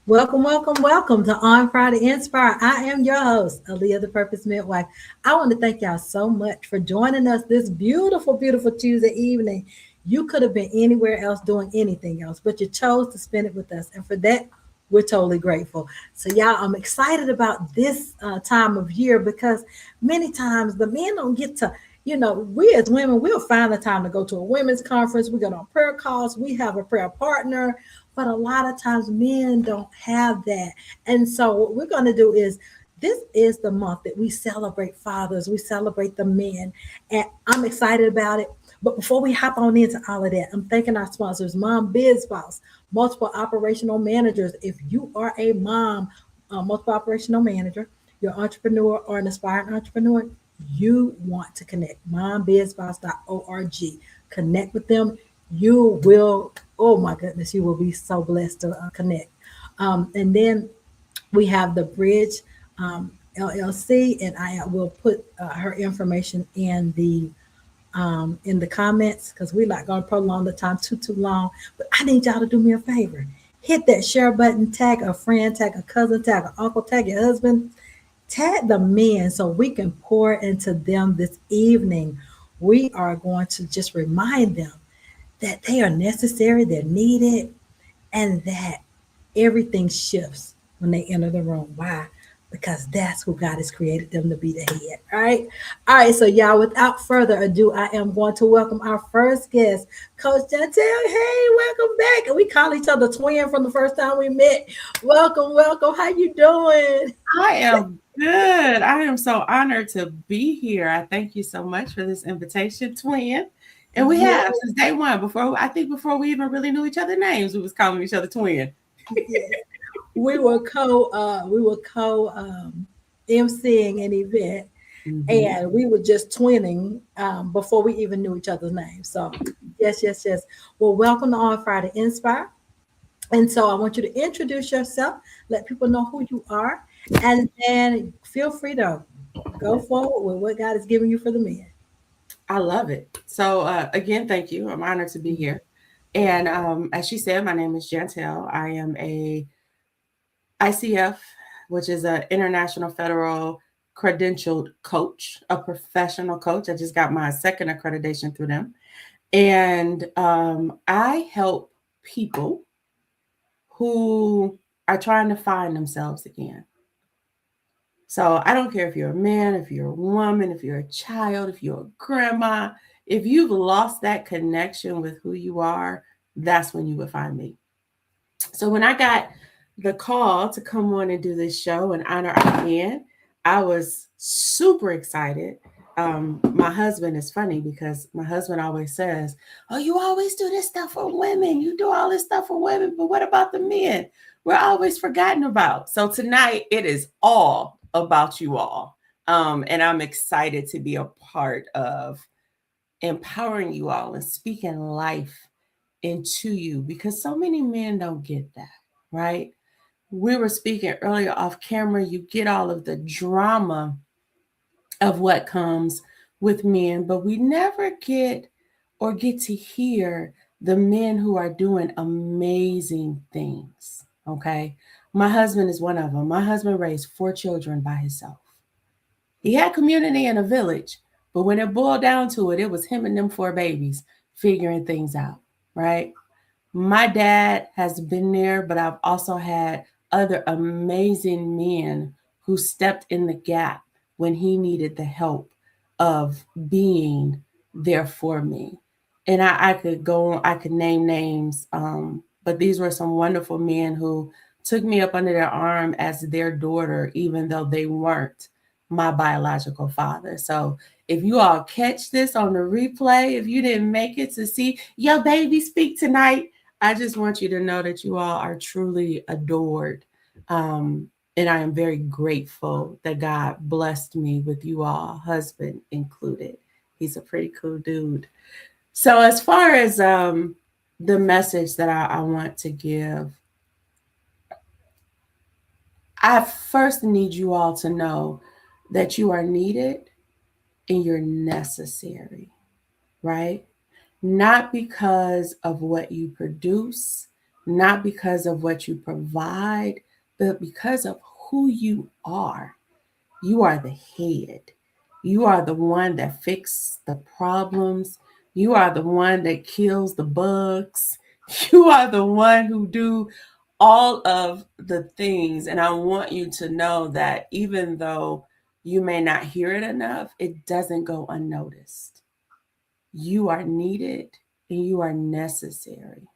Welcome, welcome, welcome to On Friday Inspire. I am your host, Aleigha the Purpose Midwife. I want to thank y'all so much for joining us this beautiful, beautiful Tuesday evening. You could have been anywhere else doing anything else, but you chose to spend it with us. And for that, we're totally grateful. So, y'all, I'm excited about this time of year because many times the men don't get to, we as women, we'll find the time to go to a women's conference. We go on prayer calls. We have a prayer partner. But a lot of times men don't have that. And so what we're going to do is this is the month that we celebrate fathers, we celebrate the men, and I'm excited about it. But before we hop on into all of that, I'm thanking our sponsors, Mom Biz Boss, multiple operational managers. If you are a mom, multiple operational manager, you're an entrepreneur or an aspiring entrepreneur, you want to connect. mombizboss.org. Connect with them. You will, oh my goodness, you will be so blessed to connect. And then we have the Bridge LLC, and I will put her information in the comments because we're not going to prolong the time too long. But I need y'all to do me a favor. Hit that share button, tag a friend, tag a cousin, tag an uncle, tag your husband, tag the men so we can pour into them this evening. We are going to just remind them that they are necessary, they're needed, and that everything shifts when they enter the room. Why? Because that's who God has created them to be the head. All right. All right. So, y'all, without further ado, I am going to welcome our first guest, Coach Jantell. Hey, welcome back. And we call each other twin from the first time we met. Welcome, welcome. How you doing? I am good. I am so honored to be here. I thank you so much for this invitation, twin. And we Yeah, have since day one. Before we even really knew each other's names, we was calling each other twin. yeah. We were co emceeing an event, Mhm. and we were just twinning before we even knew each other's names. So yes, yes, yes. Well, welcome to On Friday Inspire. And so I want you to introduce yourself, let people know who you are, and then feel free to go forward with what God has given you for the men. I love it. So again, thank you. I'm honored to be here. And as she said, my name is Jantell. I am a ICF, which is an international federal credentialed coach, a professional coach. I just got my second accreditation through them. And I help people who are trying to find themselves again. So I don't care if you're a man, if you're a woman, if you're a child, if you're a grandma, if you've lost that connection with who you are, that's when you would find me. So when I got the call to come on and do this show and honor our men, I was super excited. My husband is funny because my husband always says, "Oh, you always do this stuff for women. You do all this stuff for women, but what about the men? We're always forgotten about." So tonight it is all about you all. And I'm excited to be a part of empowering you all and speaking life into you because so many men don't get that, right? We were speaking earlier off camera, you get all of the drama of what comes with men, but we never get to hear the men who are doing amazing things. Okay. My husband is one of them. My husband raised 4 children by himself. He had community in a village, but when it boiled down to it, it was him and them 4 babies figuring things out, right? My dad has been there, but I've also had other amazing men who stepped in the gap when he needed the help of being there for me. And I could go on, I could name names, but these were some wonderful men who took me up under their arm as their daughter, even though they weren't my biological father. So if you all catch this on the replay, if you didn't make it to see your baby speak tonight, I just want you to know that you all are truly adored. And I am very grateful that God blessed me with you all, husband included. He's a pretty cool dude. So, as far as the message that I want to give, I first need you all to know that you are needed and you're necessary, right? Not because of what you produce, not because of what you provide, but because of who you are. You are the head. You are the one that fixes the problems. You are the one that kills the bugs. You are the one who do all of the things. And I want you to know that even though you may not hear it enough, it doesn't go unnoticed. You are needed and you are necessary.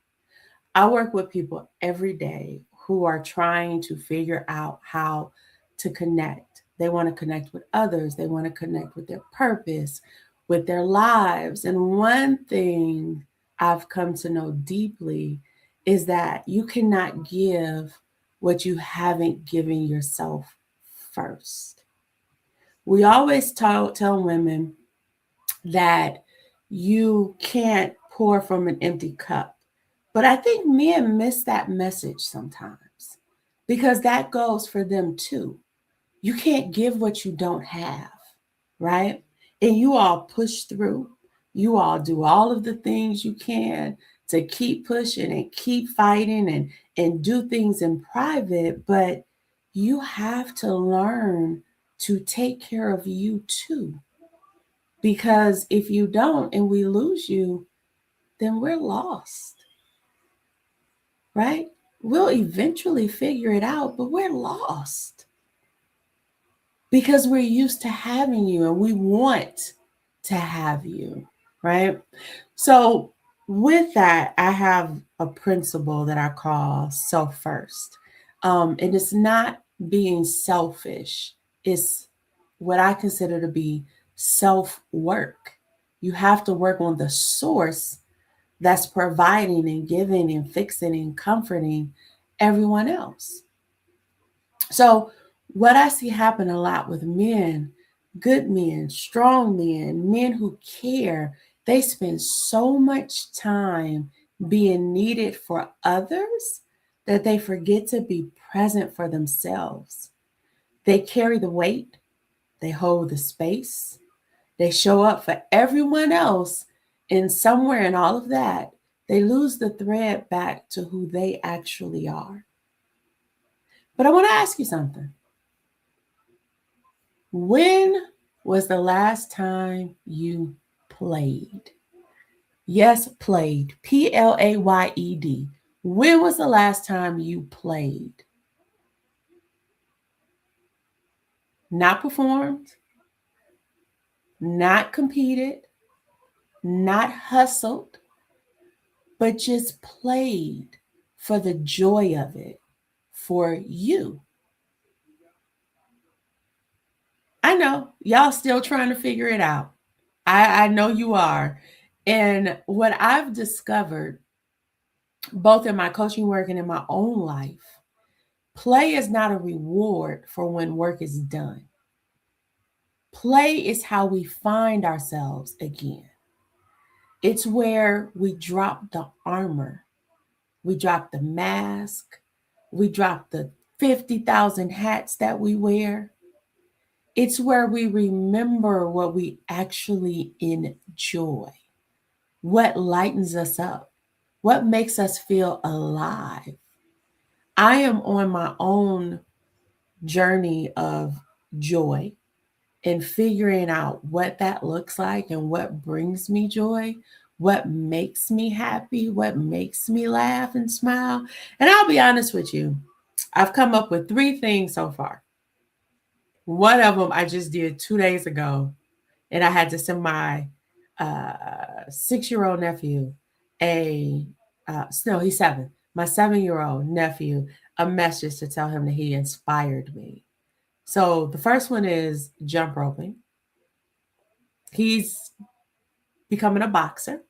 I work with people every day who are trying to figure out how to connect. They want to connect with others, they want to connect with their purpose, with their lives. And one thing I've come to know deeply is that you cannot give what you haven't given yourself first. We always tell women that you can't pour from an empty cup. But I think men miss that message sometimes because that goes for them too. You can't give what you don't have, right? And you all push through. You all do all of the things you can to keep pushing and keep fighting and do things in private, but you have to learn to take care of you too. Because if you don't and we lose you, then we're lost, right? We'll eventually figure it out, but we're lost because we're used to having you and we want to have you, right? So, with that, I have a principle that I call self first. And it's not being selfish, it's what I consider to be self work. You have to work on the source that's providing and giving and fixing and comforting everyone else. So, what I see happen a lot with men, good men, strong men, men who care, they spend so much time being needed for others that they forget to be present for themselves. They carry the weight, they hold the space, they show up for everyone else, and somewhere in all of that, they lose the thread back to who they actually are. But I want to ask you something. When was the last time you played? Yes, played. Played. When was the last time you played? Not performed, not competed, not hustled, but just played for the joy of it, for you. I know y'all still trying to figure it out. I know you are. And what I've discovered, both in my coaching work and in my own life, play is not a reward for when work is done. Play is how we find ourselves again. It's where we drop the armor, we drop the mask, we drop the 50,000 hats that we wear. It's where we remember what we actually enjoy, what lightens us up, what makes us feel alive. I am on my own journey of joy and figuring out what that looks like and what brings me joy, what makes me happy, what makes me laugh and smile. And I'll be honest with you, I've come up with three things so far. One of them I just did 2 days ago, and I had to send my 6 year old nephew a, no, he's 7, my 7 year old nephew, a message to tell him that he inspired me. So the first one is jump roping. He's becoming a boxer.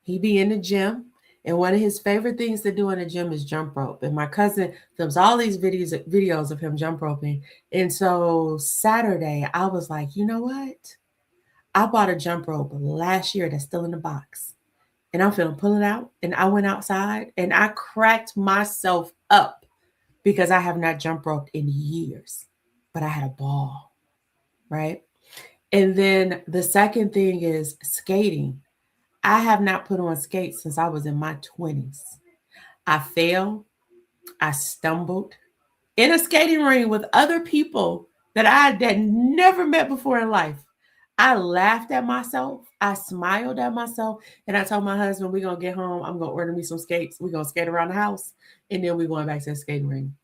He be in the gym, and one of his favorite things to do in the gym is jump rope. And my cousin films all these videos of him jump roping. And so Saturday, I was like, you know what? I bought a jump rope last year that's still in the box. And I'm feeling pull it out. And I went outside and I cracked myself up because I have not jump roped in years. But I had a ball, right? And then the second thing is skating. I have not put on skates since I was in my 20s. I fell, I stumbled in a skating ring with other people that I had never met before in life. I laughed at myself. I smiled at myself. And I told my husband, we're going to get home. I'm going to order me some skates. We're going to skate around the house. And then we're going back to the skating ring.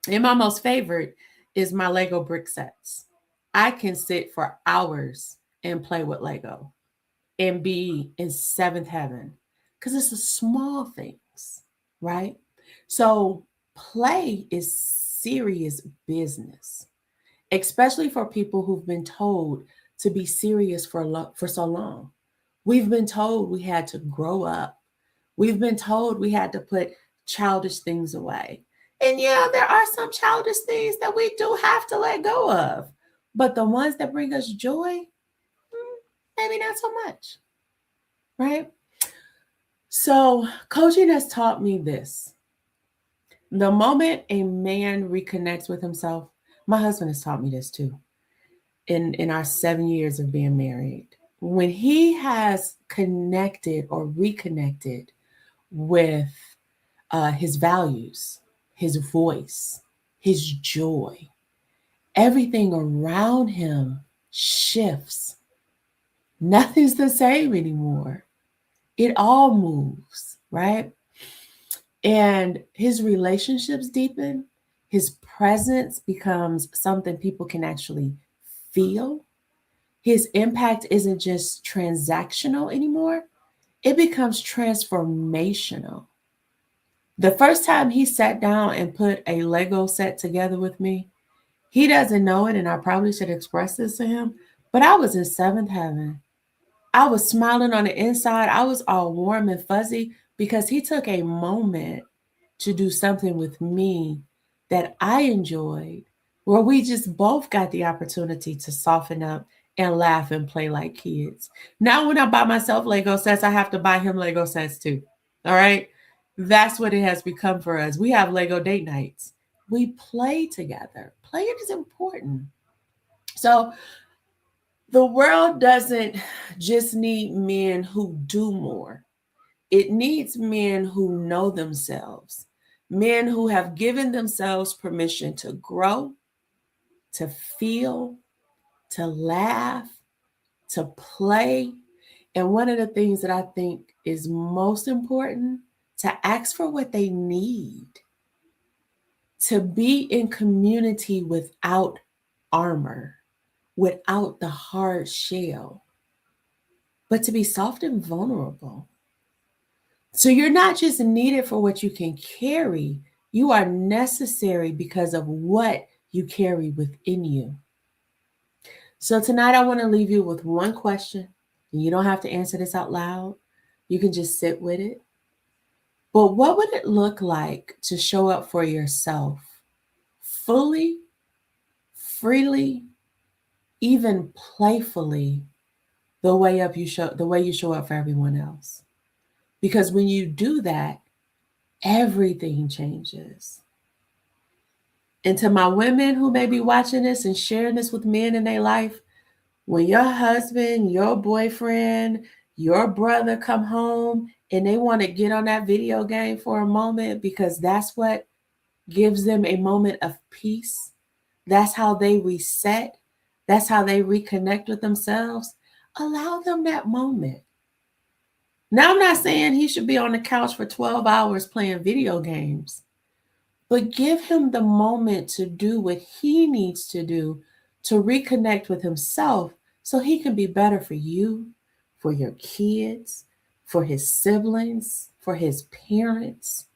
And my most favorite is my Lego brick sets. I can sit for hours and play with Lego and be in seventh heaven because it's the small things, right? So play is serious business, especially for people who've been told to be serious for so long. We've been told we had to grow up. We've been told we had to put childish things away. And yeah, there are some childish things that we do have to let go of. But the ones that bring us joy, maybe not so much, right? So, coaching has taught me this. The moment a man reconnects with himself, my husband has taught me this too in our 7 years of being married. When he has connected or reconnected with his values, his voice, his joy, everything around him shifts. Nothing's the same anymore. It all moves, right? And his relationships deepen. His presence becomes something people can actually feel. His impact isn't just transactional anymore, it becomes transformational. The first time he sat down and put a Lego set together with me, he doesn't know it, and I probably should express this to him, but I was in seventh heaven. I was smiling on the inside. I was all warm and fuzzy because he took a moment to do something with me that I enjoyed, where we just both got the opportunity to soften up and laugh and play like kids. Now, when I buy myself Lego sets, I have to buy him Lego sets too. All right. That's what it has become for us. We have Lego date nights. We play together. Playing is important. So, the world doesn't just need men who do more, it needs men who know themselves, men who have given themselves permission to grow, to feel, to laugh, to play. And one of the things that I think is most important, to ask for what they need, to be in community without armor, without the hard shell, but to be soft and vulnerable. So you're not just needed for what you can carry, you are necessary because of what you carry within you. So tonight I want to leave you with one question. And you don't have to answer this out loud. You can just sit with it. But what would it look like to show up for yourself fully, freely, even playfully, the way you show up for everyone else? Because when you do that, everything changes. And to my women who may be watching this and sharing this with men in their life, when your husband, your boyfriend, your brother come home and they want to get on that video game for a moment because that's what gives them a moment of peace, that's how they reset, that's how they reconnect with themselves, allow them that moment. Now, I'm not saying he should be on the couch for 12 hours playing video games, but give him the moment to do what he needs to do to reconnect with himself so he can be better for you, for your kids, for his siblings, for his parents.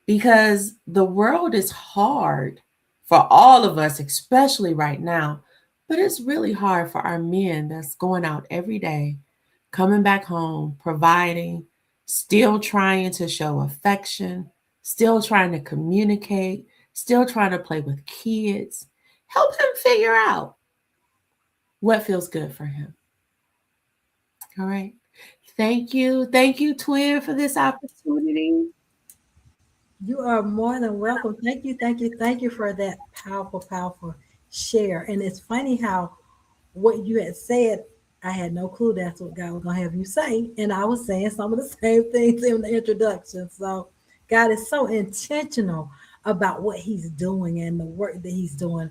Because the world is hard for all of us, especially right now, but it's really hard for our men that's going out every day, coming back home, providing, still trying to show affection, still trying to communicate, still trying to play with kids. Help him figure out what feels good for him. All right. Thank you. Thank you, twin, for this opportunity. You are more than welcome. Thank you, thank you, thank you for that powerful, powerful share. And it's funny how what you had said, I had no clue that's what God was going to have you say. And I was saying some of the same things in the introduction. So God is so intentional about what he's doing and the work that he's doing.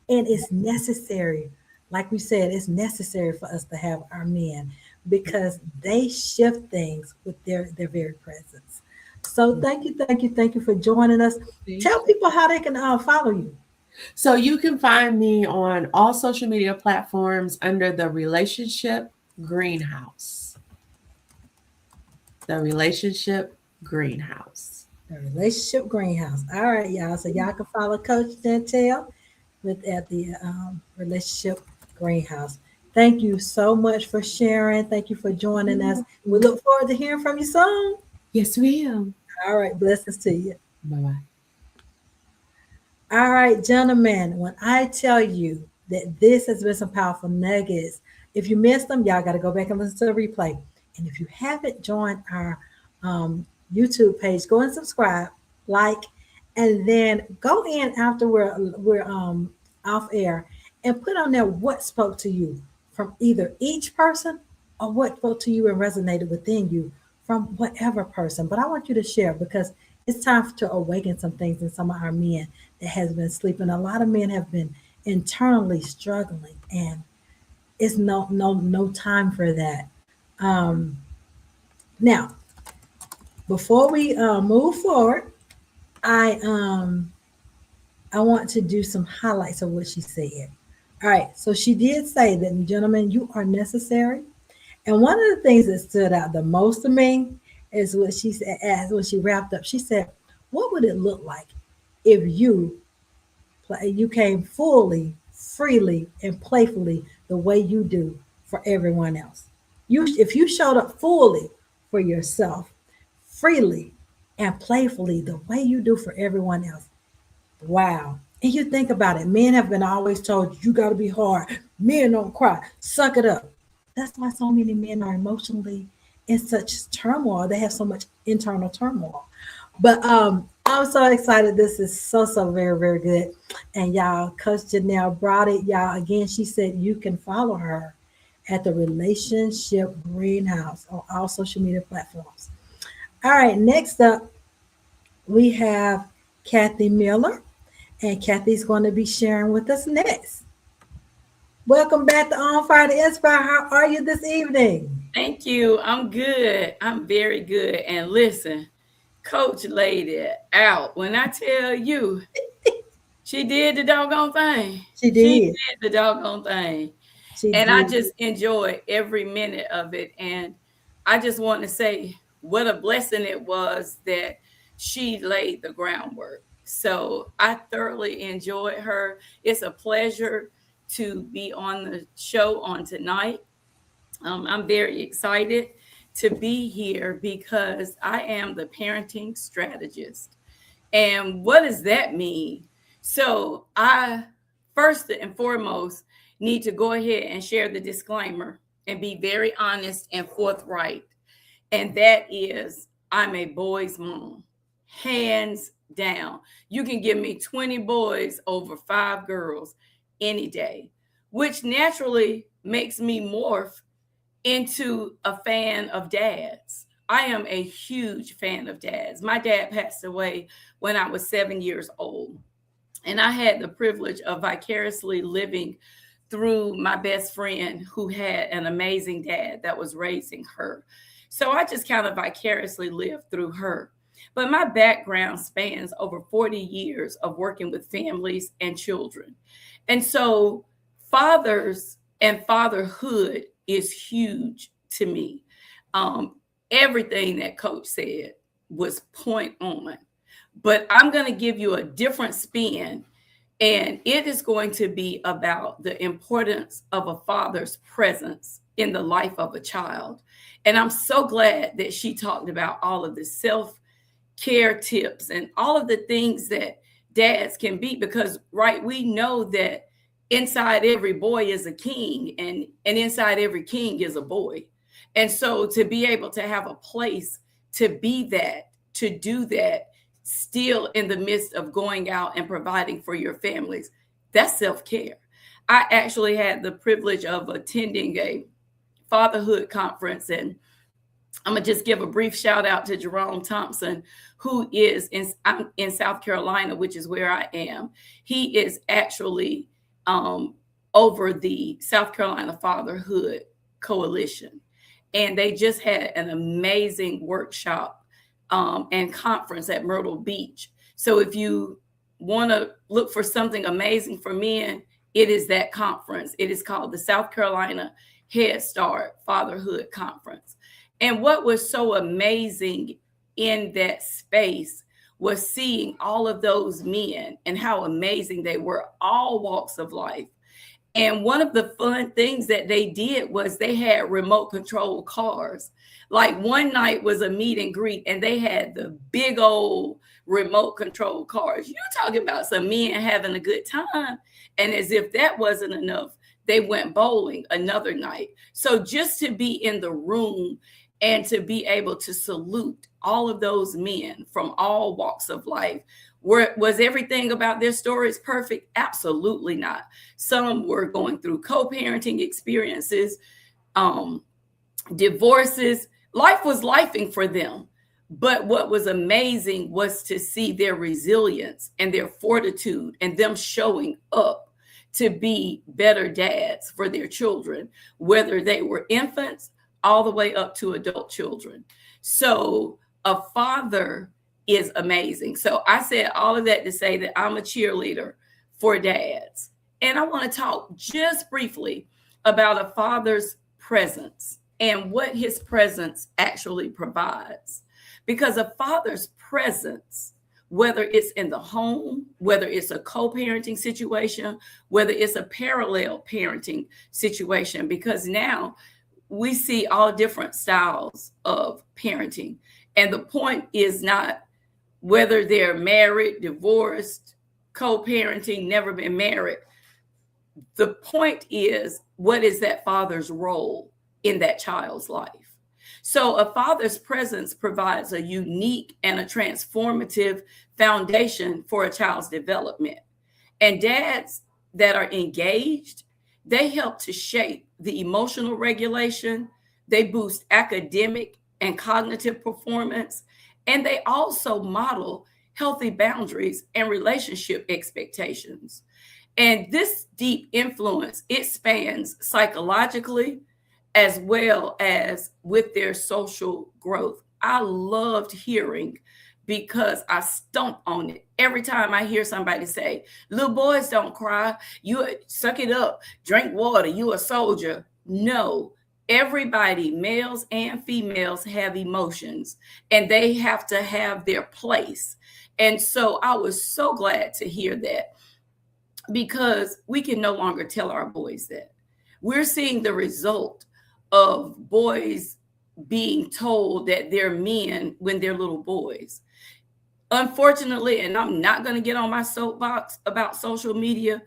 And it's necessary, like we said, it's necessary for us to have our men because they shift things with their very presence. So thank you for joining us. Tell people how they can follow you. So you can find me on all social media platforms under the Relationship Greenhouse. The Relationship Greenhouse. The Relationship Greenhouse. All right, y'all. So y'all can follow Coach Jantell with at the Relationship Greenhouse. Thank you so much for sharing. Thank you for joining us. We look forward to hearing from you soon. Yes, ma'am. All right, blessings to you. Bye bye. All right, gentlemen, when I tell you that this has been some powerful nuggets, if you missed them, y'all got to go back and listen to the replay. And if you haven't joined our YouTube page, go and subscribe, like, and then go in after we're off air and put on there what spoke to you from either each person or what spoke to you and resonated within you from whatever person. But I want you to share because it's time to awaken some things in some of our men that has been sleeping. A lot of men have been internally struggling, and it's no time for that. Um, Now, before we move forward, I I want to do some highlights of what she said. All right, so she did say that, gentlemen, you are necessary. And one of the things that stood out the most to me is what she said as when she wrapped up. She said, "What would it look like if you came fully, freely, and playfully the way you do for everyone else? If you showed up fully for yourself, freely and playfully the way you do for everyone else." Wow. And you think about it, men have been always told you got to be hard. Men don't cry. Suck it up. That's why so many men are emotionally in such turmoil. They have so much internal turmoil. But I'm so excited. This is so very, very good. And y'all, Coach Janelle brought it. Y'all, again, she said you can follow her at the Relationship Greenhouse on all social media platforms. All right, next up, we have Kathy Miller. And Kathy's going to be sharing with us next. Welcome back to On Fire to Inspire. How are you this evening? Thank you. I'm good. I'm very good. And listen, Coach laid it out. When I tell you, she did the doggone thing. She did the doggone thing. And I just enjoyed every minute of it. And I just want to say what a blessing it was that she laid the groundwork. So I thoroughly enjoyed her. It's a pleasure to be on the show on tonight. I'm very excited to be here because I am the parenting strategist. And what does that mean? So I first and foremost need to go ahead and share the disclaimer and be very honest and forthright. And that is, I'm a boy's mom, hands down. You can give me 20 boys over 5 girls any day, which naturally makes me morph into a fan of dads. I am a huge fan of dads. My dad passed away when I was 7 years old. And I had the privilege of vicariously living through my best friend who had an amazing dad that was raising her. So I just kind of vicariously lived through her. But my background spans over 40 years of working with families and children. And so fathers and fatherhood is huge to me. Everything that Coach said was point on. But I'm going to give you a different spin. And it is going to be about the importance of a father's presence in the life of a child. And I'm so glad that she talked about all of the self-care tips and all of the things that dads can be, because, right, we know that inside every boy is a king, and inside every king is a boy. And so to be able to have a place to be that, to do that, still in the midst of going out and providing for your families, that's self-care. I actually had the privilege of attending a fatherhood conference, and I'm going to just give a brief shout out to Jerome Thompson, who is in South Carolina, which is where I am. He is actually over the South Carolina Fatherhood Coalition. And they just had an amazing workshop and conference at Myrtle Beach. So if you want to look for something amazing for men, it is that conference. It is called the South Carolina Head Start Fatherhood Conference. And what was so amazing in that space was seeing all of those men and how amazing they were, all walks of life. And one of the fun things that they did was they had remote control cars. Like one night was a meet and greet, and they had the big old remote control cars. You're talking about some men having a good time. And as if that wasn't enough, they went bowling another night. So just to be in the room and to be able to salute all of those men from all walks of life. Was everything about their stories perfect? Absolutely not. Some were going through co-parenting experiences, divorces. Life was lifing for them. But what was amazing was to see their resilience and their fortitude and them showing up to be better dads for their children, whether they were infants all the way up to adult children. So a father is amazing. So I said all of that to say that I'm a cheerleader for dads. And I want to talk just briefly about a father's presence and what his presence actually provides. Because a father's presence, whether it's in the home, whether it's a co-parenting situation, whether it's a parallel parenting situation, because now we see all different styles of parenting. And the point is not whether they're married, divorced, co-parenting, never been married. The point is, what is that father's role in that child's life? So a father's presence provides a unique and a transformative foundation for a child's development. And dads that are engaged, they help to shape the emotional regulation. They boost academic and cognitive performance. And they also model healthy boundaries and relationship expectations. And this deep influence, it spans psychologically as well as with their social growth. I loved hearing, because I stomp on it every time I hear somebody say, little boys don't cry, you suck it up, drink water, you a soldier. No, everybody, males and females, have emotions, and they have to have their place. And so I was so glad to hear that, because we can no longer tell our boys that. We're seeing the result of boys being told that they're men when they're little boys. Unfortunately, and I'm not going to get on my soapbox about social media,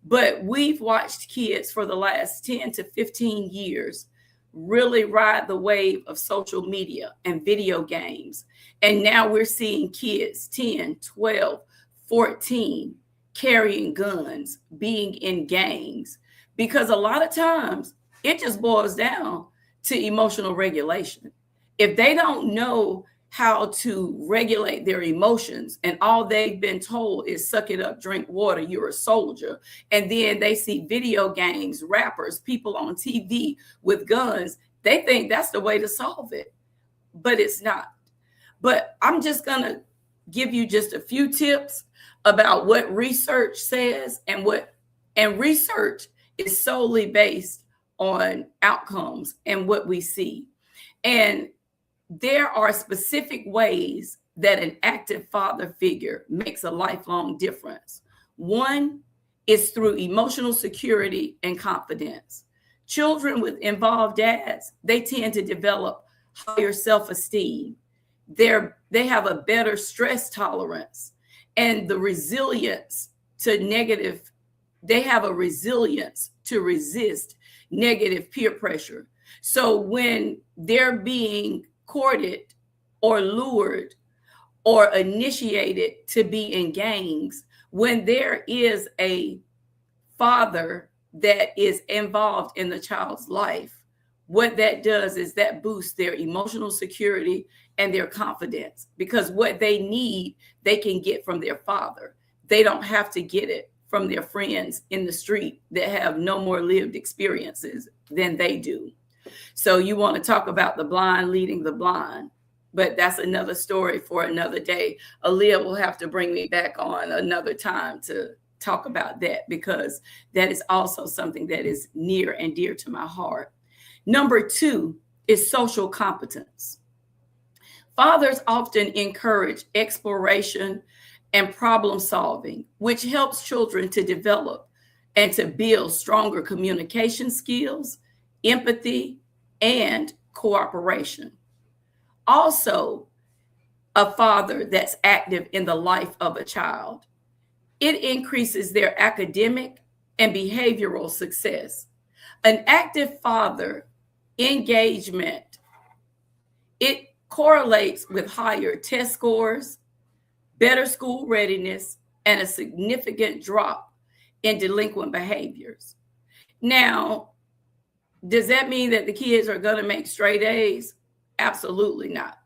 but we've watched kids for the last 10 to 15 years really ride the wave of social media and video games. And now we're seeing kids 10, 12, 14 carrying guns, being in gangs, because a lot of times it just boils down to emotional regulation. If they don't know how to regulate their emotions, and all they've been told is suck it up, drink water, you're a soldier, and then they see video games, rappers, people on TV with guns, they think that's the way to solve it. But it's not. But I'm just going to give you just a few tips about what research says, and research is solely based on outcomes and what we see. And there are specific ways that an active father figure makes a lifelong difference. One is through emotional security and confidence. Children with involved dads, they tend to develop higher self-esteem. They have a better stress tolerance and the resilience to negative. They have a resilience to resist negative peer pressure. So when they're being courted or lured or initiated to be in gangs, when there is a father that is involved in the child's life, what that does is that boosts their emotional security and their confidence, because what they need, they can get from their father. They don't have to get it from their friends in the street that have no more lived experiences than they do. So you want to talk about the blind leading the blind, but that's another story for another day. Aleigha will have to bring me back on another time to talk about that, because that is also something that is near and dear to my heart. Number 2 is social competence. Fathers often encourage exploration and problem solving, which helps children to develop and to build stronger communication skills, empathy, and cooperation. Also, a father that's active in the life of a child, it increases their academic and behavioral success. An active father engagement, it correlates with higher test scores, better school readiness, and a significant drop in delinquent behaviors. Now, does that mean that the kids are going to make straight A's? Absolutely not.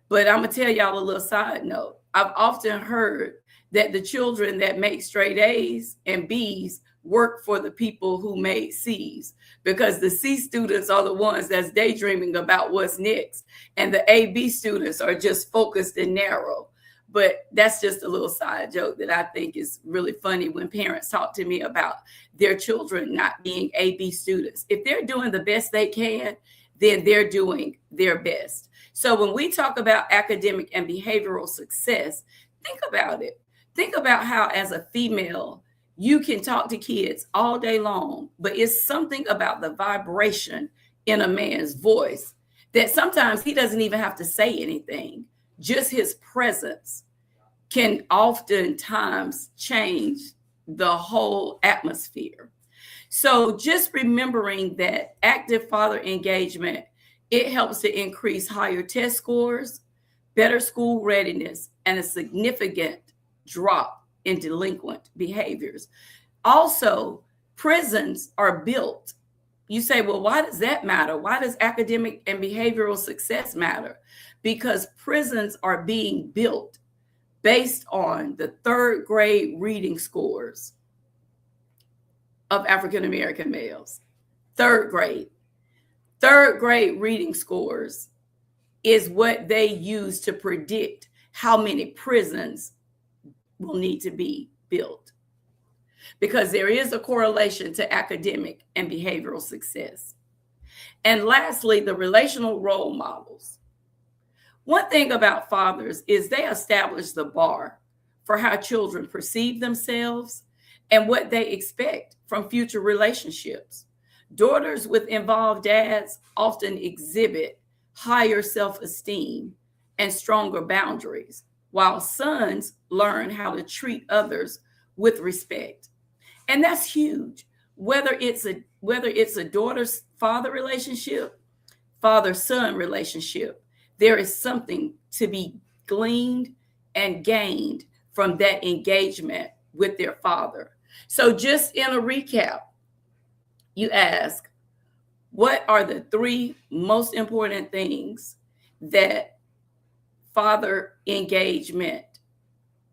But I'm going to tell y'all a little side note. I've often heard that the children that make straight A's and B's work for the people who made C's, because the C students are the ones that's daydreaming about what's next, and the A-B students are just focused and narrow. But that's just a little side joke that I think is really funny when parents talk to me about their children not being A-B students. If they're doing the best they can, then they're doing their best. So when we talk about academic and behavioral success, think about it. Think about how, as a female, you can talk to kids all day long, but it's something about the vibration in a man's voice that sometimes he doesn't even have to say anything. Just his presence can oftentimes change the whole atmosphere. So just remembering that active father engagement, it helps to increase higher test scores, better school readiness, and a significant drop in delinquent behaviors. Also, prisons are built. You say, well, why does that matter? Why does academic and behavioral success matter? Because prisons are being built based on the 3rd grade reading scores of African-American males. 3rd grade. 3rd grade reading scores is what they use to predict how many prisons will need to be built, because there is a correlation to academic and behavioral success. And lastly, the relational role models. One thing about fathers is they establish the bar for how children perceive themselves and what they expect from future relationships. Daughters with involved dads often exhibit higher self-esteem and stronger boundaries, while sons learn how to treat others with respect. And that's huge. Whether it's a daughter-father relationship, father-son relationship, there is something to be gleaned and gained from that engagement with their father. So just in a recap, you ask, what are the 3 most important things that father engagement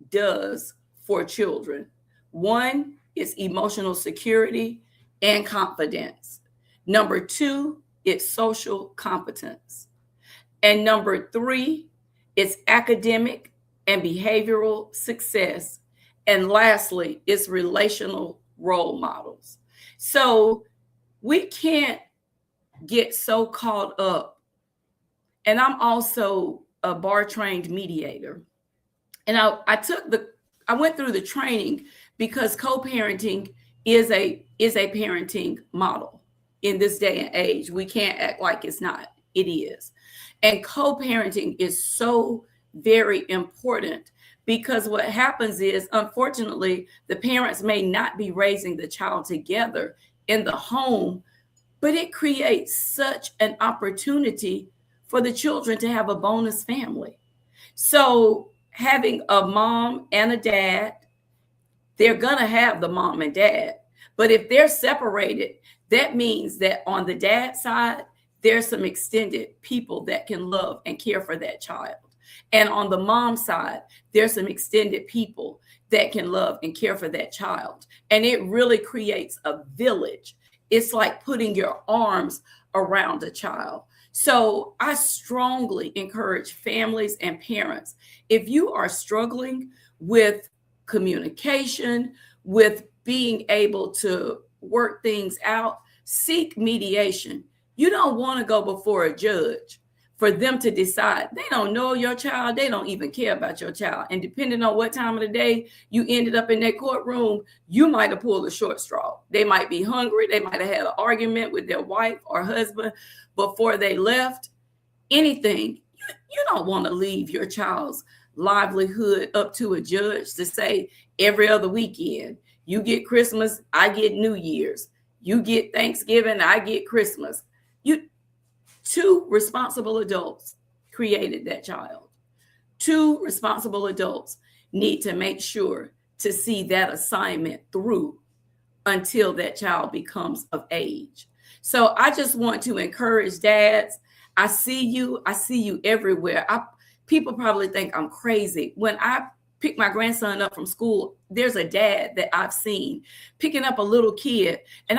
does for children? 1 is emotional security and confidence. Number 2, it's social competence. And number 3, it's academic and behavioral success. And lastly, it's relational role models. So we can't get so caught up. And I'm also a bar trained mediator. And I went through the training because co-parenting is a parenting model in this day and age. We can't act like it's not. It is. And co-parenting is so very important, because what happens is, unfortunately, the parents may not be raising the child together in the home, but it creates such an opportunity for the children to have a bonus family. So having a mom and a dad, they're going to have the mom and dad. But if they're separated, that means that on the dad side, there's some extended people that can love and care for that child. And on the mom side, there's some extended people that can love and care for that child. And it really creates a village. It's like putting your arms around a child. So I strongly encourage families and parents, if you are struggling with communication, with being able to work things out, seek mediation. You don't want to go before a judge for them to decide. They don't know your child. They don't even care about your child. And depending on what time of the day you ended up in that courtroom, you might have pulled a short straw. They might be hungry. They might have had an argument with their wife or husband before they left. Anything. You don't want to leave your child's livelihood up to a judge to say every other weekend, you get Christmas, I get New Year's. You get Thanksgiving, I get Christmas. Two responsible adults created that child. Two responsible adults need to make sure to see that assignment through until that child becomes of age. So I just want to encourage dads. I see you everywhere. People probably think I'm crazy. When I pick my grandson up from school, there's a dad that I've seen picking up a little kid, and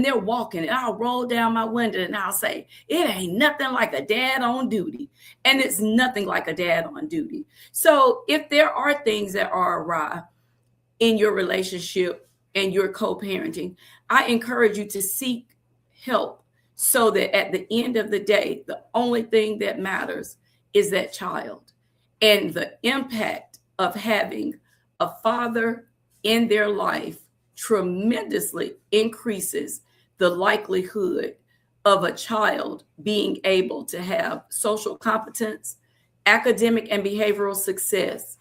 they're walking, and I'll roll down my window and I'll say, it ain't nothing like a dad on duty. And it's nothing like a dad on duty. So if there are things that are awry in your relationship and your co-parenting, I encourage you to seek help so that at the end of the day, the only thing that matters is that child. And the impact of having a father in their life tremendously increases the likelihood of a child being able to have social competence, academic and behavioral success,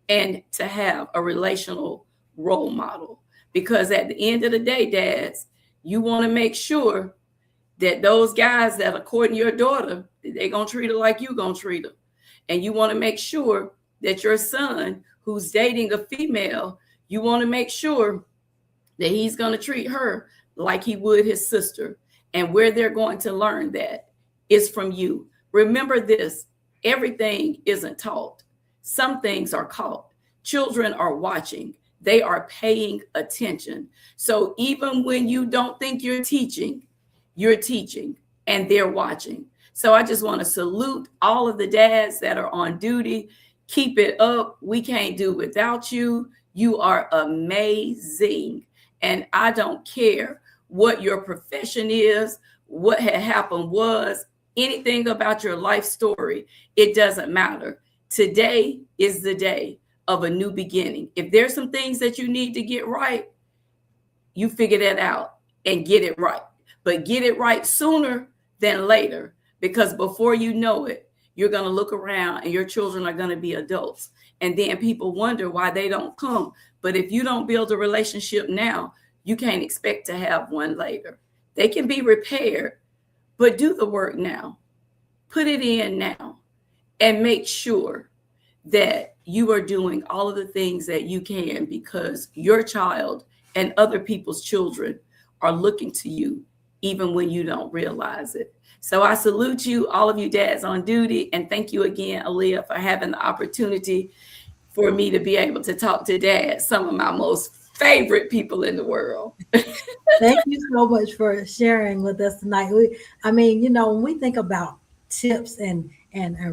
and to have a relational role model. Because at the end of the day, dads, you want to make sure that those guys that are courting your daughter, they're going to treat her like you're going to treat her. And you want to make sure that your son who's dating a female, you want to make sure that he's going to treat her like he would his sister. And where they're going to learn that is from you. Remember this, everything isn't taught. Some things are caught. Children are watching. They are paying attention. So even when you don't think you're teaching and they're watching. So I just want to salute all of the dads that are on duty. Keep it up. We can't do without you. You are amazing. And I don't care what your profession is, what had happened was, anything about your life story. It doesn't matter. Today is the day of a new beginning. If there's some things that you need to get right, you figure that out and get it right. But get it right sooner than later, because before you know it, you're going to look around and your children are going to be adults. And then people wonder why they don't come. But if you don't build a relationship now, you can't expect to have one later. They can be repaired, but do the work now. Put it in now and make sure that you are doing all of the things that you can, because your child and other people's children are looking to you even when you don't realize it. So I salute you, all of you dads on duty. And thank you again, Aleigha, for having the opportunity for me to be able to talk to dads, some of my most favorite people in the world. Thank you so much for sharing with us tonight. When we think about tips and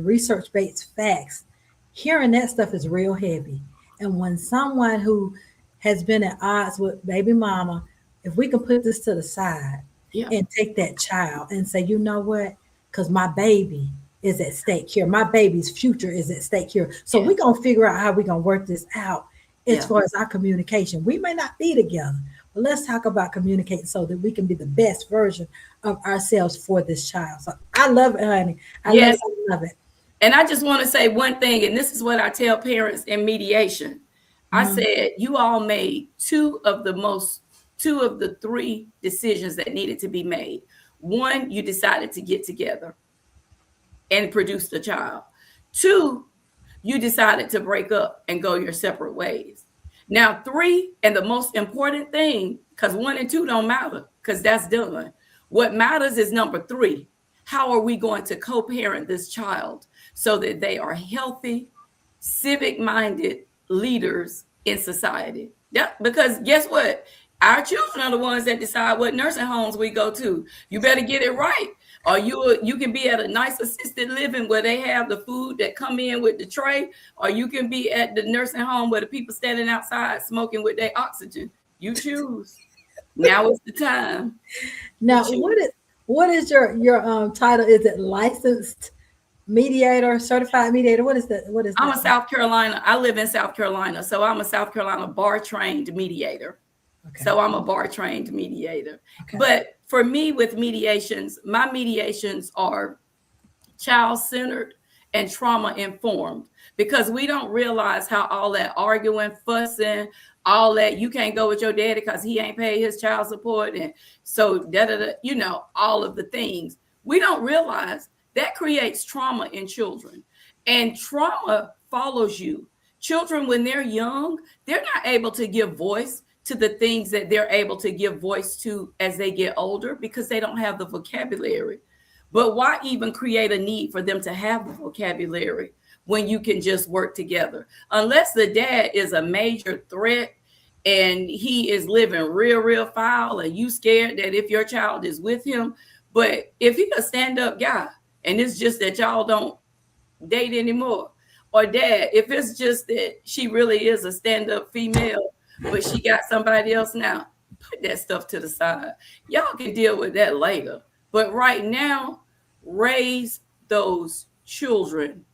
research-based facts, hearing that stuff is real heavy. And when someone who has been at odds with baby mama, if we can put this to the side, and take that child and say, you know what? Because my baby is at stake here. My baby's future is at stake here. So we're going to figure out how we're going to work this out as far as our communication. We may not be together, but let's talk about communicating so that we can be the best version of ourselves for this child. So I love it, honey. I love it. And I just want to say one thing, and this is what I tell parents in mediation. I said, you all made two of the three decisions that needed to be made. One, you decided to get together and produce the child. Two, you decided to break up and go your separate ways. Now, three, and the most important thing, because 1 and 2 don't matter, because that's done. What matters is number 3. How are we going to co-parent this child so that they are healthy, civic-minded leaders in society? Yeah, because guess what? Our children are the ones that decide what nursing homes we go to. You better get it right. Or you can be at a nice assisted living where they have the food that come in with the tray, or you can be at the nursing home where the people standing outside smoking with their oxygen. You choose. Now is the time. Now, what is your title? Is it licensed mediator, certified mediator? What is that? What is I'm that? a South Carolina. I live in South Carolina, so I'm a South Carolina bar trained mediator. Okay. So I'm a bar trained mediator. Okay. But for me, with mediations, my mediations are child centered and trauma informed, because we don't realize how all that arguing, fussing, all that, you can't go with your daddy because he ain't paid his child support, and so all of the things we don't realize that creates trauma in children, and trauma follows you. Children, when they're young, they're not able to give voice to the things that they're able to give voice to as they get older, because they don't have the vocabulary. But why even create a need for them to have the vocabulary when you can just work together? Unless the dad is a major threat and he is living real foul, and you scared that if your child is with him. But if he's a stand-up guy and it's just that y'all don't date anymore, or dad, if it's just that she really is a stand-up female, but she got somebody else now, put that stuff to the side. Y'all can deal with that later. But right now, raise those children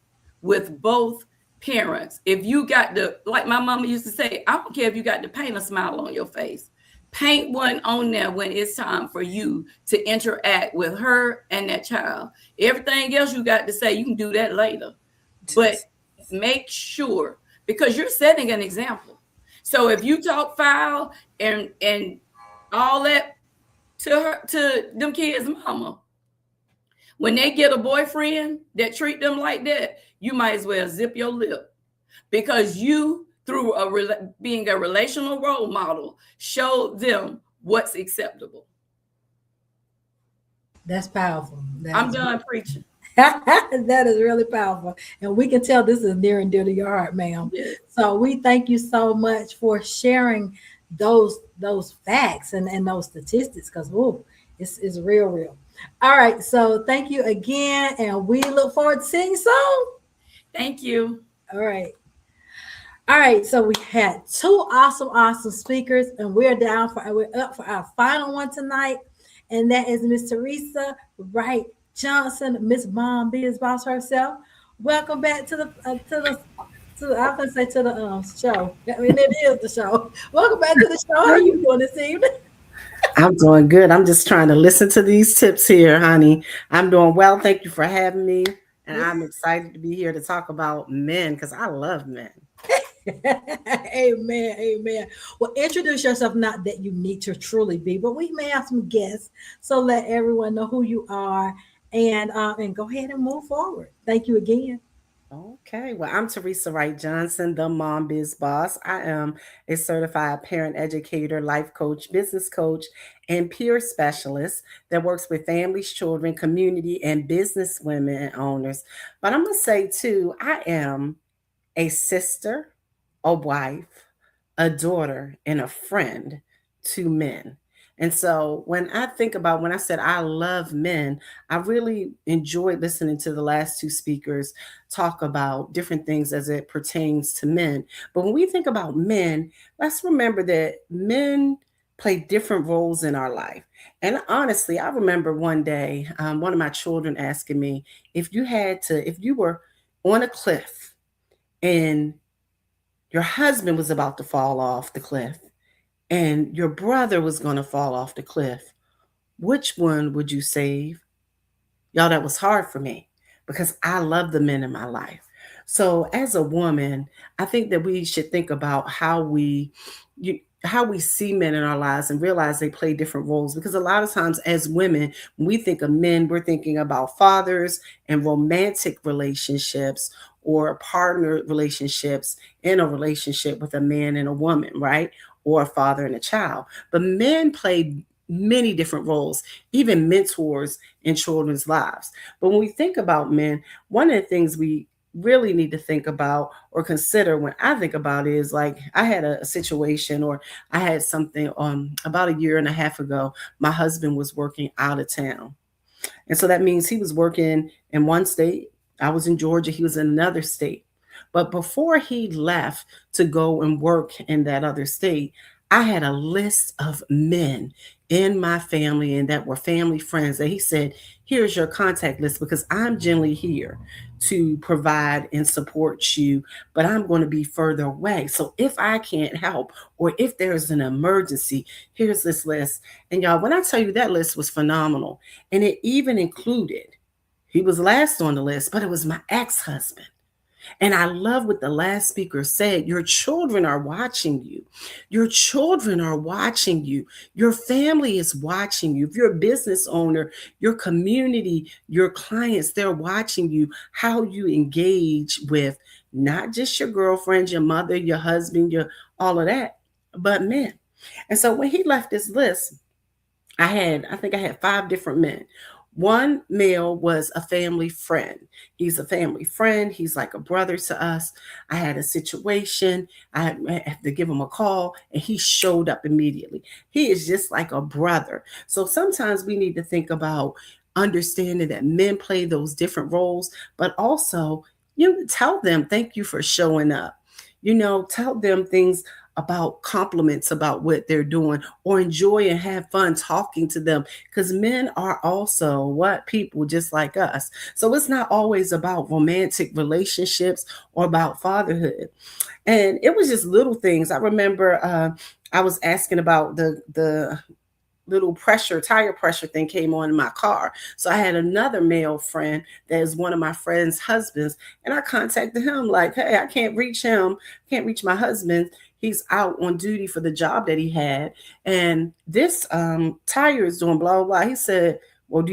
with both parents. If you got to, like my mama used to say, I don't care if you got to paint a smile on your face. Paint one on there when it's time for you to interact with her and that child. Everything else you got to say, you can do that later. But make sure, because you're setting an example. So if you talk foul and all that to them kids' mama, when they get a boyfriend that treat them like that, you might as well zip your lip, because you, through being a relational role model, show them what's acceptable. That's powerful. I'm done preaching. That is really powerful. And we can tell this is near and dear to your heart, ma'am. Yes. So we thank you so much for sharing those facts and those statistics, because it's real. All right. So thank you again. And we look forward to seeing you soon. Thank you. All right. All right. So we had two awesome speakers, and we're up for our final one tonight. And that is Miss Teresa Wright Johnson, Miss Mom Biz Boss herself. Welcome back to the I was gonna say to the show. I mean, it is the show. Welcome back to the show. How are you doing this evening? I'm doing good. I'm just trying to listen to these tips here, honey. I'm doing well. Thank you for having me. And I'm excited to be here to talk about men, because I love men. Amen. Well, introduce yourself. Not that you need to truly be, but we may have some guests. So let everyone know who you are, and go ahead and move forward. Thank you again. Okay. Well, I'm Teresa Wright Johnson, the Mom Biz Boss. I am a certified parent educator, life coach, business coach, and peer specialist that works with families, children, community, and business women and owners. But I'm going to say, too, I am a sister, a wife, a daughter, and a friend to men. And so when I said I love men, I really enjoyed listening to the last two speakers talk about different things as it pertains to men. But when we think about men, let's remember that men play different roles in our life. And honestly, I remember one day, one of my children asking me, if you were on a cliff and your husband was about to fall off the cliff, and your brother was going to fall off the cliff, which one would you save? Y'all, that was hard for me, because I love the men in my life. So as a woman, I think that we should think about how we see men in our lives and realize they play different roles. Because a lot of times as women, when we think of men, we're thinking about fathers and romantic relationships, or partner relationships in a relationship with a man and a woman, right? Or a father and a child. But men play many different roles, even mentors in children's lives. But when we think about men, one of the things we really need to think about or consider when I think about it is like I had a situation, or I had something about a year and a half ago. My husband was working out of town. And so that means he was working in one state. I was in Georgia. He was in another state. But before he left to go and work in that other state, I had a list of men in my family and that were family friends that he said, here's your contact list because I'm generally here to provide and support you, but I'm going to be further away. So if I can't help or if there's an emergency, here's this list. And y'all, when I tell you that list was phenomenal, and it even included, he was last on the list, but it was my ex husband. And I love what the last speaker said. Your children are watching you. Your children are watching you. Your family is watching you. If you're a business owner, your community, your clients, they're watching you, how you engage with not just your girlfriend, your mother, your husband, your all of that, but men. And so when he left this list, I think I had 5 different men. One male was a family friend. He's a family friend. He's like a brother to us. I had a situation. I had to give him a call, and he showed up immediately. He is just like a brother. So sometimes we need to think about understanding that men play those different roles, but also you tell them thank you for showing up. Tell them things about compliments about what they're doing, or enjoy and have fun talking to them, because men are also what people just like us. So it's not always about romantic relationships or about fatherhood. And it was just little things. I remember I was asking about the little tire pressure thing came on in my car. So I had another male friend that is one of my friend's husbands. And I contacted him like, hey, I can't reach him. Can't reach my husband. He's out on duty for the job that he had. And this tire is doing blah, blah, blah. He said, well,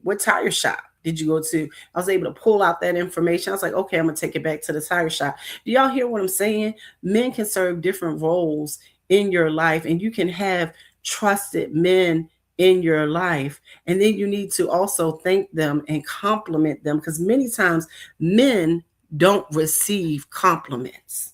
what tire shop did you go to? I was able to pull out that information. I was like, okay, I'm going to take it back to the tire shop. Do y'all hear what I'm saying? Men can serve different roles in your life, and you can have trusted men in your life. And then you need to also thank them and compliment them, because many times men don't receive compliments.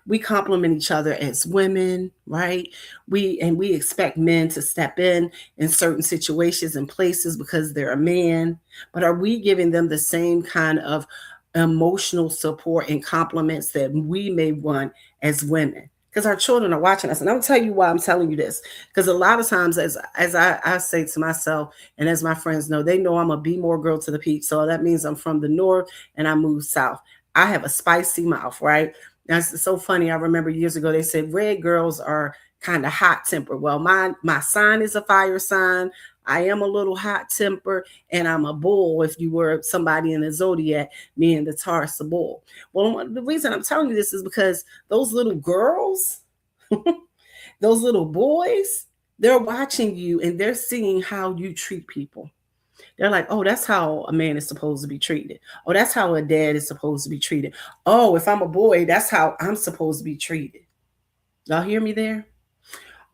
We compliment each other as women, right? We expect men to step in certain situations and places because they're a man. But are we giving them the same kind of emotional support and compliments that we may want as women? Because our children are watching us. And I'm gonna tell you why I'm telling you this. Because a lot of times, as I say to myself, and as my friends know, they know I'm a be more girl to the peak. So that means I'm from the north and I moved south. I have a spicy mouth, right? That's so funny. I remember years ago they said red girls are kind of hot tempered. Well, my sign is a fire sign. I am a little hot tempered, and I'm a bull. If you were somebody in the zodiac, me and the Taurus, a bull. Well, the reason I'm telling you this is because those little girls, those little boys, they're watching you and they're seeing how you treat people. They're like, oh, that's how a man is supposed to be treated. Oh, that's how a dad is supposed to be treated. Oh, if I'm a boy, that's how I'm supposed to be treated. Y'all hear me there?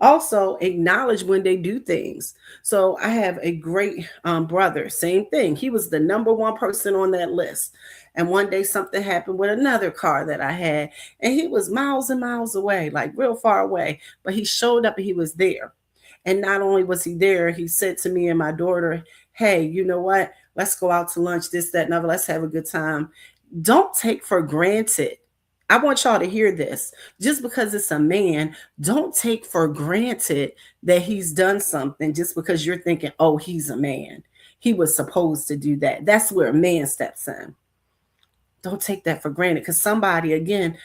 Also, acknowledge when they do things. So I have a great brother, same thing. He was the number one person on that list. And one day something happened with another car that I had, and he was miles and miles away, like real far away, but he showed up and he was there. And not only was he there, he said to me and my daughter, hey, you know what? Let's go out to lunch, this, that, and other. Let's have a good time. Don't take for granted. I want y'all to hear this. Just because it's a man, don't take for granted that he's done something just because you're thinking, oh, he's a man. He was supposed to do that. That's where a man steps in. Don't take that for granted, because somebody, again,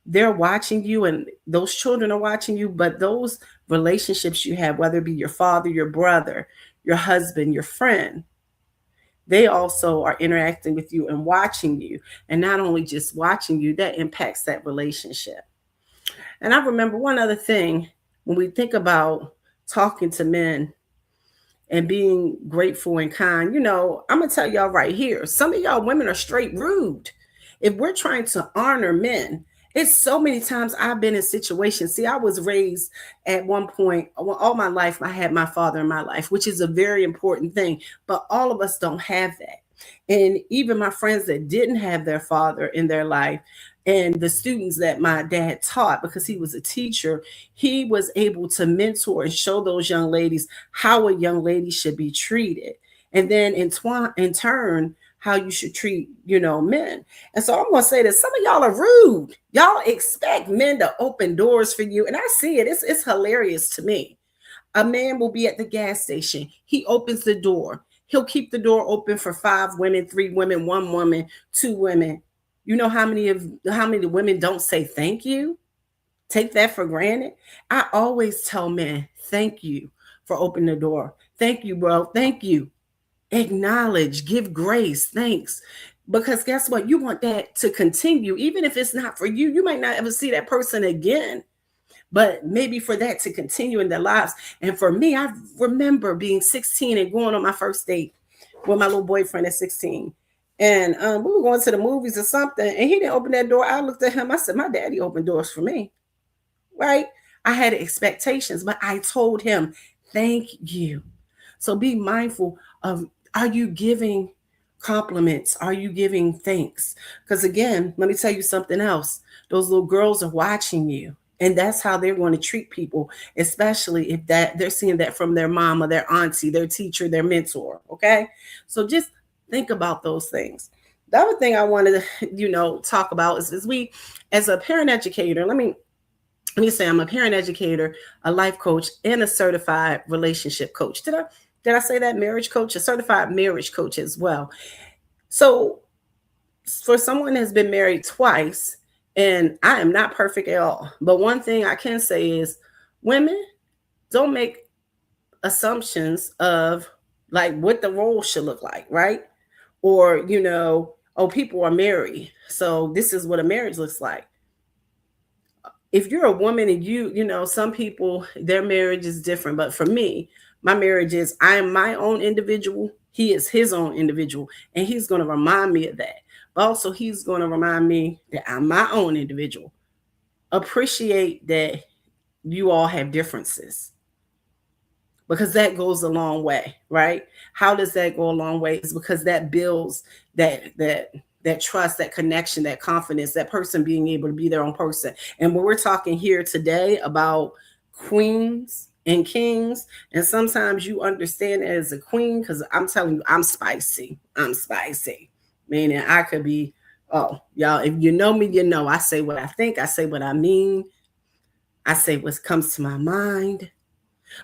they're watching you and those children are watching you, but those relationships you have, whether it be your father, your brother, your husband, your friend, they also are interacting with you and watching you. And not only just watching you, that impacts that relationship. And I remember one other thing when we think about talking to men and being grateful and kind. I'm going to tell y'all right here, some of y'all women are straight rude. If we're trying to honor men It's so many times I've been in situations. See, I was raised at one point, well, all my life, I had my father in my life, which is a very important thing. But all of us don't have that. And even my friends that didn't have their father in their life, and the students that my dad taught, because he was a teacher, he was able to mentor and show those young ladies how a young lady should be treated. And then in turn, how you should treat, men. And so I'm going to say that some of y'all are rude. Y'all expect men to open doors for you. And I see it. It's hilarious to me. A man will be at the gas station. He opens the door. He'll keep the door open for 5 women, 3 women, 1 woman, 2 women. You know how many women don't say thank you? Take that for granted. I always tell men, thank you for opening the door. Thank you, bro. Thank you. Acknowledge, give grace, thanks. Because guess what? You want that to continue. Even if it's not for you, you might not ever see that person again. But maybe for that to continue in their lives. And for me, I remember being 16 and going on my first date with my little boyfriend at 16. And we were going to the movies or something, and he didn't open that door. I looked at him. I said, my daddy opened doors for me, right? I had expectations, but I told him, thank you. So be mindful of, are you giving compliments? Are you giving thanks? Because again, let me tell you something else. Those little girls are watching you. And that's how they're going to treat people, especially if that they're seeing that from their mom or their auntie, their teacher, their mentor. Okay. So just think about those things. The other thing I wanted to, talk about is we, as a parent educator, let me say I'm a parent educator, a life coach, and a certified relationship coach. Did I say that? Marriage coach, a certified marriage coach as well. So for someone that's been married twice, and I am not perfect at all, but one thing I can say is, women, don't make assumptions of like what the role should look like, right? Or, oh, people are married, so this is what a marriage looks like. If you're a woman and some people, their marriage is different. But for me, my marriage is, I am my own individual. He is his own individual. And he's going to remind me of that. But also he's going to remind me that I'm my own individual. Appreciate that you all have differences, because that goes a long way, right? How does that go a long way? Is because that builds that trust, that connection, that confidence, that person being able to be their own person. And when we're talking here today about queens and kings, and sometimes you understand it as a queen, because I'm telling you, I'm spicy. Meaning I could be, oh, y'all, if you know me, I say what I think, I say what I mean, I say what comes to my mind.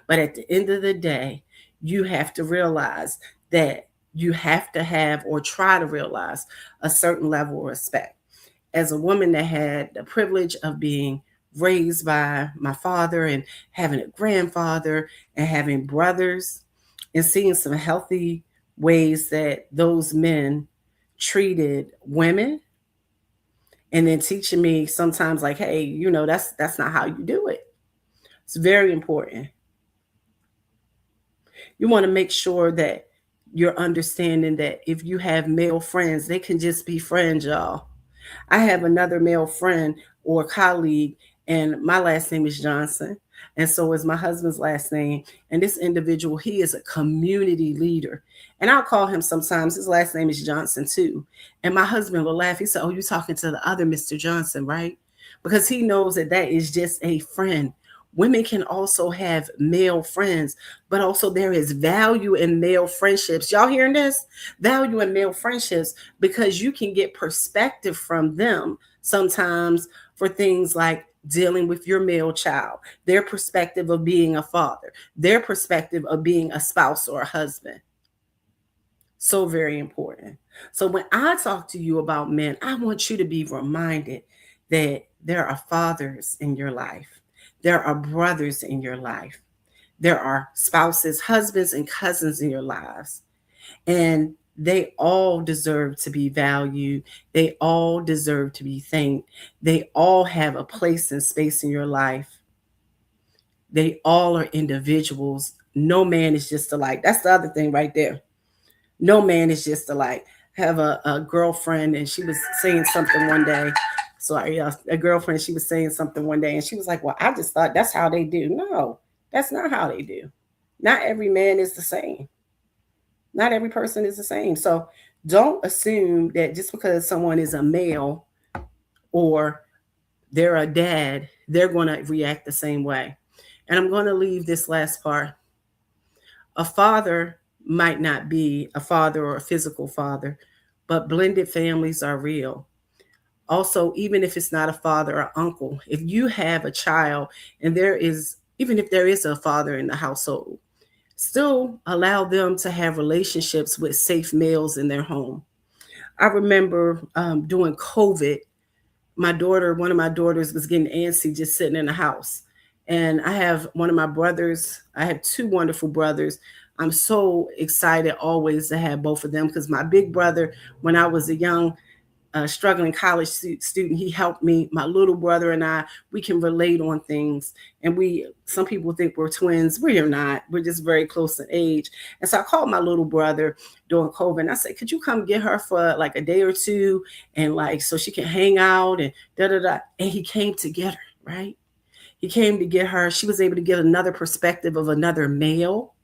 But at the end of the day, you have to realize that you have to have, or try to realize, a certain level of respect. As a woman that had the privilege of being raised by my father and having a grandfather and having brothers, and seeing some healthy ways that those men treated women, and then teaching me sometimes like, hey, that's not how you do it. It's very important. You want to make sure that you're understanding that if you have male friends, they can just be friends, y'all. I have another male friend or colleague, and my last name is Johnson. And so is my husband's last name. And this individual, he is a community leader. And I'll call him sometimes. His last name is Johnson too. And my husband will laugh. He said, oh, you're talking to the other Mr. Johnson, right? Because he knows that that is just a friend. Women can also have male friends, but also there is value in male friendships. Y'all hearing this? Value in male friendships, because you can get perspective from them sometimes for things like dealing with your male child, their perspective of being a father, their perspective of being a spouse or a husband. So very important. So when I talk to you about men, I want you to be reminded that there are fathers in your life. There are brothers in your life. There are spouses, husbands, and cousins in your lives. And they all deserve to be valued. They all deserve to be thanked. They all have a place and space in your life. They all are individuals. No man is just alike. That's the other thing right there. No man is just alike. I have a girlfriend, and she was saying something one day. So a girlfriend, she was saying something one day and she was like, well, I just thought that's how they do. No, that's not how they do. Not every man is the same. Not every person is the same. So don't assume that just because someone is a male or they're a dad, they're going to react the same way. And I'm going to leave this last part. A father might not be a father or a physical father, but blended families are real. Also, even if it's not a father or uncle, if you have a child and even if there is a father in the household, still allow them to have relationships with safe males in their home. I remember during COVID, one of my daughters was getting antsy just sitting in the house. And I have one of my brothers, I have two wonderful brothers. I'm so excited always to have both of them because my big brother, when I was a young struggling college student, he helped me. My little brother and I, we can relate on things. And some people think we're twins. We are not. We're just very close in age. And so I called my little brother during COVID and I said, could you come get her for like a day or two? And like, so she can hang out and da, da, da. And he came to get her, right? He came to get her. She was able to get another perspective of another male.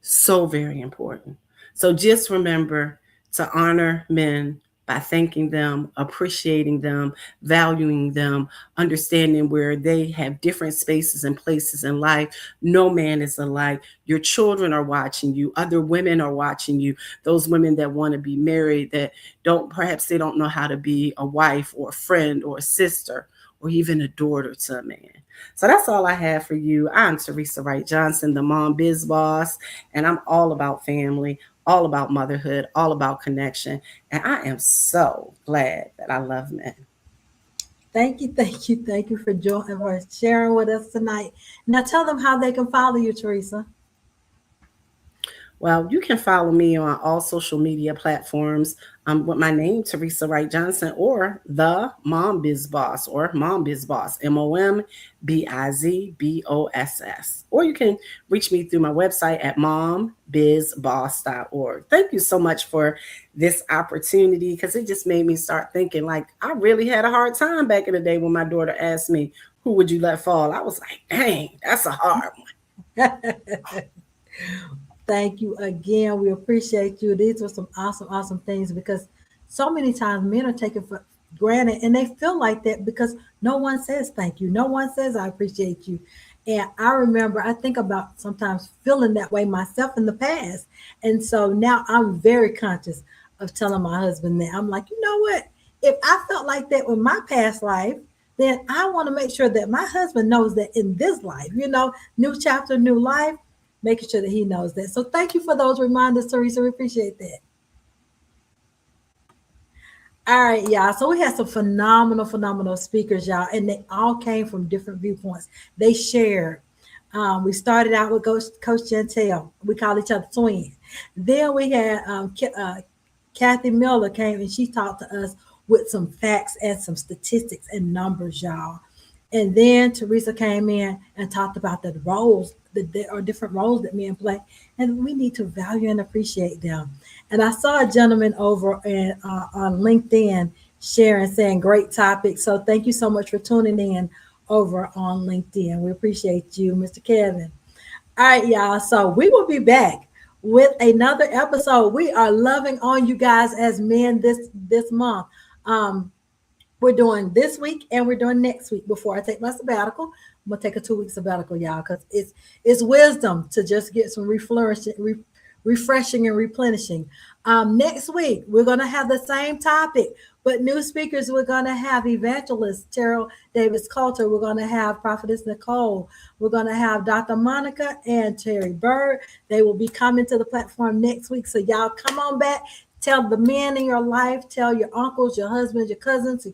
So very important. So just remember to honor men by thanking them, appreciating them, valuing them, understanding where they have different spaces and places in life. No man is alike. Your children are watching you. Other women are watching you. Those women that want to be married that perhaps they don't know how to be a wife or a friend or a sister or even a daughter to a man. So that's all I have for you. I'm Teresa Wright Johnson, the mom biz boss, and I'm all about family, all about motherhood, all about connection. And I am so glad that I love men. Thank you for joining, for sharing with us tonight. Now tell them how they can follow you, Teresa. Well, you can follow me on all social media platforms with my name, Teresa Wright Johnson, or the Mom Biz Boss, or Mom Biz Boss, MOMBIZBOSS. Or you can reach me through my website at mombizboss.org. Thank you so much for this opportunity because it just made me start thinking like I really had a hard time back in the day when my daughter asked me, who would you let fall? I was like, dang, that's a hard one. Thank you again. We appreciate you. These were some awesome, awesome things because so many times men are taken for granted and they feel like that because no one says thank you. No one says I appreciate you. And I remember, I think about sometimes feeling that way myself in the past. And so now I'm very conscious of telling my husband that I'm like, you know what? If I felt like that with my past life, then I want to make sure that my husband knows that in this life, new chapter, new life, making sure that he knows that. So thank you for those reminders, Teresa. We appreciate that. All right, y'all. So we had some phenomenal speakers, y'all, and they all came from different viewpoints. They shared. We started out with Coach Jantell. We call each other twin. Then we had Kathy Miller came and she talked to us with some facts and some statistics and numbers, y'all. And then Teresa came in and talked about the roles, that there are different roles that men play, and we need to value and appreciate them. And I saw a gentleman over on LinkedIn sharing, saying, great topic. So thank you so much for tuning in over on LinkedIn. We appreciate you, Mr. Kevin. All right, y'all. So we will be back with another episode. We are loving on you guys as men this month. We're doing this week and we're doing next week before I take my sabbatical. I'm gonna take a 2-week sabbatical, y'all, because it's wisdom to just get some refreshing and replenishing. Next week we're gonna have the same topic, but new speakers. We're gonna have evangelist Terrell Davis Coulter. We're gonna have Prophetess Nicole. We're gonna have Dr. Monica and Terry Bird. They will be coming to the platform next week. So y'all come on back. Tell the men in your life, tell your uncles, your husbands, your cousins,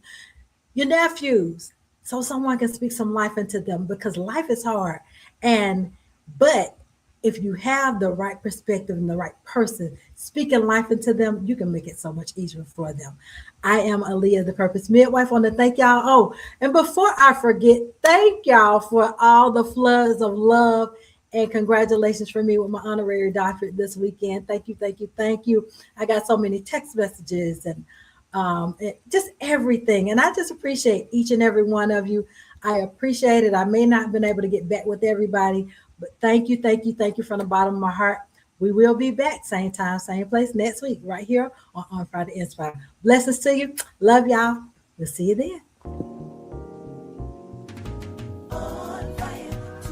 your nephews, so someone can speak some life into them because life is hard. But if you have the right perspective and the right person speaking life into them, you can make it so much easier for them. I am Aleigha, the Purpose Midwife. I want to thank y'all. Oh, and before I forget, thank y'all for all the floods of love and congratulations for me with my honorary doctorate this weekend. Thank you. I got so many text messages and just everything. And I just appreciate each and every one of you. I appreciate it. I may not have been able to get back with everybody, but thank you, thank you, thank you from the bottom of my heart. We will be back same time, same place next week, right here on Friday Inspire. Blessings to you. Love y'all. We'll see you then.